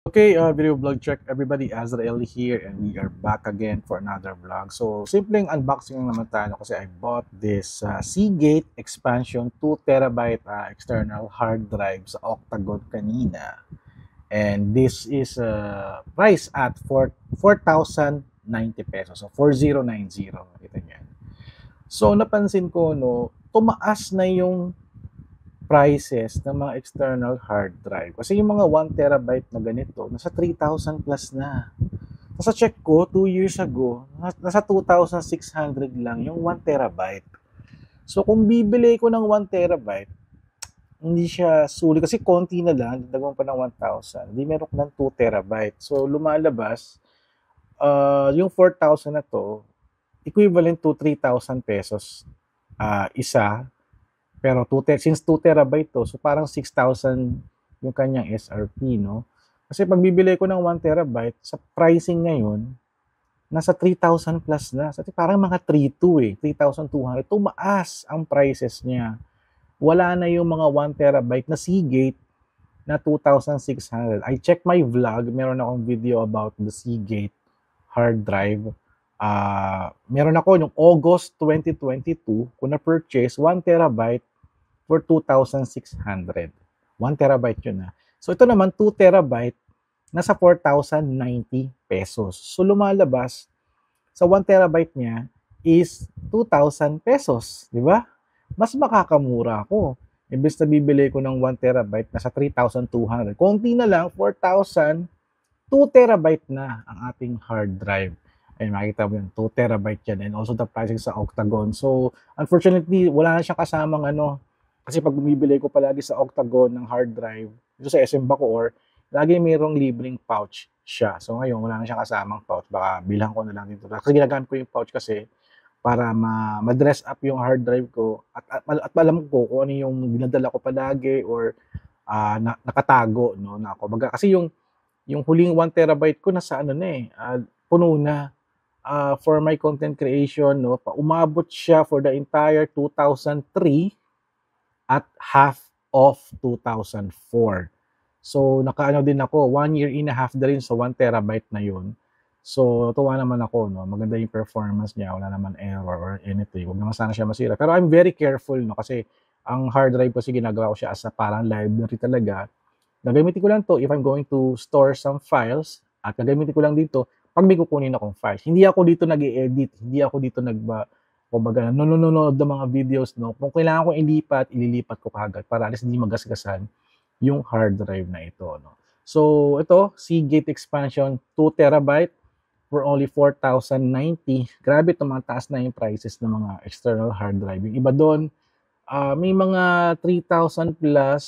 Okay, video vlog check everybody, Azrael here and we are back again for another vlog. So, simpleng unboxing lang naman tayo kasi I bought this Seagate Expansion 2 TB external hard drive sa Octagon kanina. And this is price at 4,090 pesos. So, 4,090. Ito niyan. So, napansin ko, no, tumaas na yung prices ng mga external hard drive. Kasi yung mga 1 TB na ganito, nasa 3,000 plus na. Sa check ko, 2 years ago, nasa 2,600 lang yung 1 TB. So kung bibili ko ng 1 TB, hindi siya sulit kasi konti na lang, dagdagan pa ng 1,000. Hindi meron ng 2 TB. So lumalabas, yung 4,000 na to, equivalent to 3,000 pesos isa. Pero since 2 TB to, so parang 6,000 yung kanyang SRP, no? Kasi pag bibili ko ng 1 TB, sa pricing ngayon, nasa 3,000 plus na. So parang mga 3,200 3,200. Tumaas ang prices niya. Wala na yung mga 1 TB na Seagate na 2,600. I checked my vlog. Meron akong video about the Seagate hard drive. Meron ako yung August 2022, kung na-purchase 1 TB for 2,600. 1 TB yun na. So ito naman 2 TB nasa 4,090 pesos. So lumalabas sa 1 TB niya is 2,000 pesos, di ba? Mas makakamura ako. Imbes na bibili ko ng 1 TB nasa 3,200. Konti na lang, 4,000, 2 TB na ang ating hard drive. Ay, makikita mo yun, 2 TB yan. And also the pricing sa Octagon. So, unfortunately, wala na siyang kasamang kasi pag bumibili ko palagi sa Octagon ng hard drive, dito sa SM Bacoor, lagi mayroong libreng pouch siya. So ngayon, wala na siyang kasamang pouch. Baka bilhan ko na lang dito. Kasi ginagamit ko yung pouch kasi para ma-dress up yung hard drive ko at alam ko kung ano yung dinadala ko palagi or nakatago, no, na ako. Kasi yung huling 1 TB ko nasa puno na. For my content creation, no, umabot siya for the entire 2003 at half of 2004. So, nakaano din ako, 1 year and a half na rin sa 1 TB na yun. So, tuwa naman ako, no? Maganda yung performance niya, wala naman error or anything. Huwag naman sana siya masira. Pero I'm very careful, no? Kasi ang hard drive kasi ginagawa ko siya as a parang library talaga. Gagamitin ko lang to if I'm going to store some files at gagamitin ko lang dito pag may kukunin akong files. Hindi ako dito nag-i-edit, hindi ako dito kumbaga, nanonood ng mga videos, no? Kung kailangan kong ililipat ko kagad para at least hindi magasgasan yung hard drive na ito, no? So, ito, Seagate Expansion 2 TB for only 4,090. Grabe, tumataas na yung prices ng mga external hard drive. Yung iba doon, may mga 3,000 plus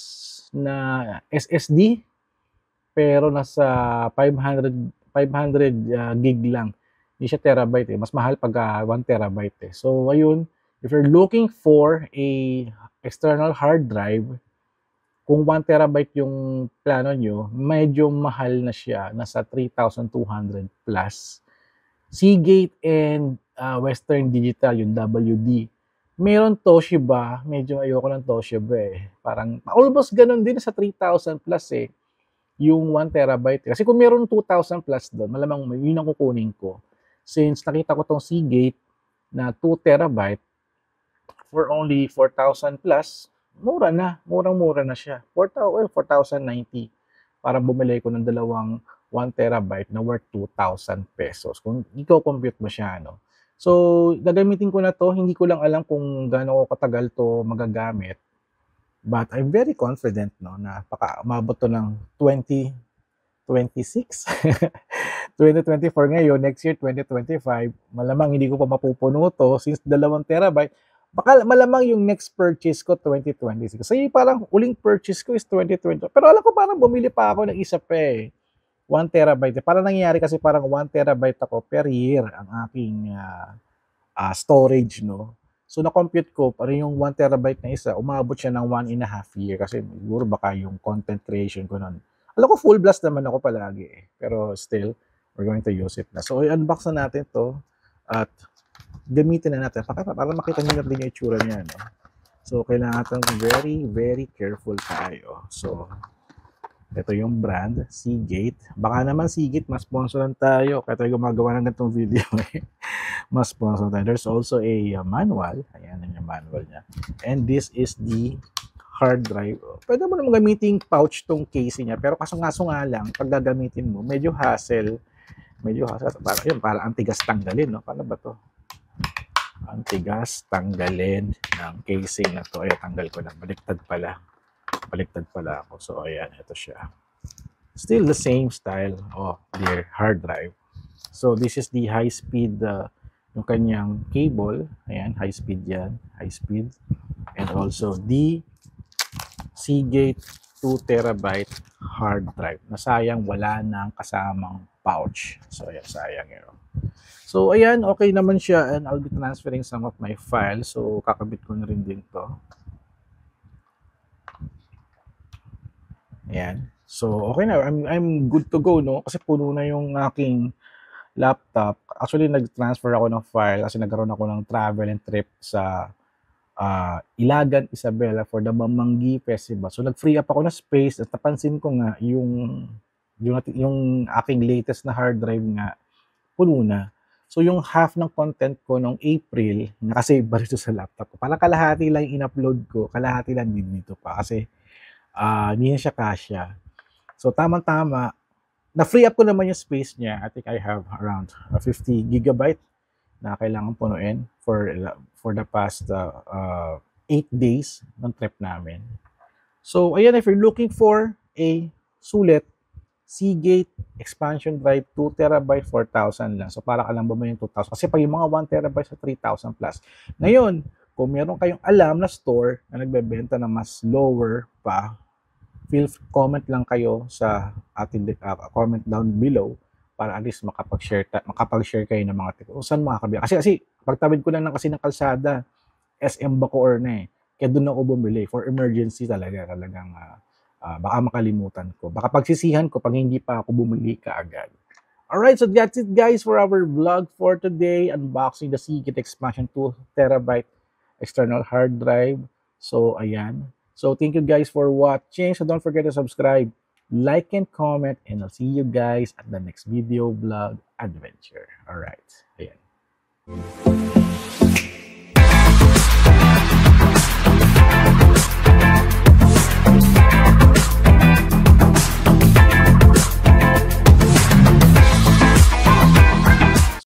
na SSD, pero nasa 500 gig lang. Hindi siya terabyte Mas mahal pag 1 TB So, ayun, if you're looking for a external hard drive, kung 1 TB yung plano nyo, medyo mahal na siya. Nasa 3,200 plus. Seagate and Western Digital, yung WD. Meron Toshiba, medyo ayoko ng Toshiba Parang almost ganun din sa 3,000 plus yung 1 TB. Kasi kung meron 2,000 plus doon, malamang yun ang kukunin ko. Since nakita ko tong Seagate na 2 TB for only 4,000 plus, murang-mura na siya. 4,090. Parang bumili ko ng dalawang 1 TB na worth 2,000 pesos. Kung i-compute mo siya, no? So, gagamitin ko na to. Hindi ko lang alam kung gaano ko katagal to magagamit. But I'm very confident, no, na umabot to ng 2026. 2024 ngayon, next year 2025, malamang hindi ko pa mapupuno to since 2 TB. Baka malamang yung next purchase ko 2026. Kasi parang uling purchase ko is 2020. Pero alam ko parang bumili pa ako ng isa pa 1 TB. Parang nangyayari kasi parang 1 TB ako per year ang aking storage, no? So na-compute ko, parang yung 1 TB na isa, umabot siya ng 1.5 year kasi siguro baka yung content creation ko nun. Alam ko full blast naman ako palagi pero still, we're going to use it na. So i-unbox na natin to at gamitin na natin para makita nyo na din yung itsura niya, no? So kailangan natin very, very careful tayo. So Ito yung brand, Seagate. Baka naman Seagate, mas sponsoran tayo. Kaya tayo gumagawa ng ganitong video. Mas sponsor tayo. There's also a manual. Ayan yung manual niya. And this is the hard drive. Pwede mo naman gamitin pouch tong casing niya. Pero kaso nga lang, pag gagamitin mo, medyo hassle. Medyo hassle. Para antigas tanggalin. No? Paano ba to? Antigas tanggalin ng casing na to. Ay, tanggal ko na. Baliktad pala ako. So, ayan, ito siya. Still the same style of their hard drive. So, this is the high-speed, yung kanyang cable. Ayan, high-speed yan. High-speed. And also, the Seagate 2 terabyte hard drive. Nasayang wala nang kasamang pouch. So, ayan, sayang yun. So, ayan, okay naman siya. And I'll be transferring some of my files. So, kakabit ko na rin din to. Ayan. So, okay na. I'm good to go, no? Kasi puno na yung aking laptop. Actually, nag-transfer ako ng file kasi nagkaroon ako ng travel and trip sa Ilagan, Isabela for the Mamanggi Festival. So, nag-free up ako ng space at napansin ko nga yung aking latest na hard drive nga, puno na. So, yung half ng content ko nung April, nakasave ba rito sa laptop ko? Parang kalahati lang yung in-upload ko, kalahati lang din dito pa kasi hindi na siya kasya. So, tamang-tama, na-free up ko naman yung space niya. I think I have around 50 gigabyte na kailangan punuin for the past 8 days ng trip namin. So, ayan, if you're looking for a sulit, Seagate expansion drive 2 terabyte 4,000 lang. So, para ka lang ba yung 2,000? Kasi pag yung mga 1 terabyte sa 3,000 plus. Ngayon, kung meron kayong alam na store na nagbebenta na mas lower pa, comment lang kayo sa ating comment down below para at least makapag-share kayo ng mga tips. Kung saan makakabili. Kasi pagtawid ko lang kasi ng kalsada, SM Bacoor na eh. Kaya doon ako bumili for emergency talagang baka makalimutan ko. Baka pagsisihan ko pag hindi pa ako bumili kaagad. Alright, so that's it guys for our vlog for today. Unboxing the Seagate Expansion 2 terabyte external hard drive. So, ayan. So, thank you guys for watching. So, don't forget to subscribe, like, and comment. And I'll see you guys at the next video vlog adventure. Alright. Ayan.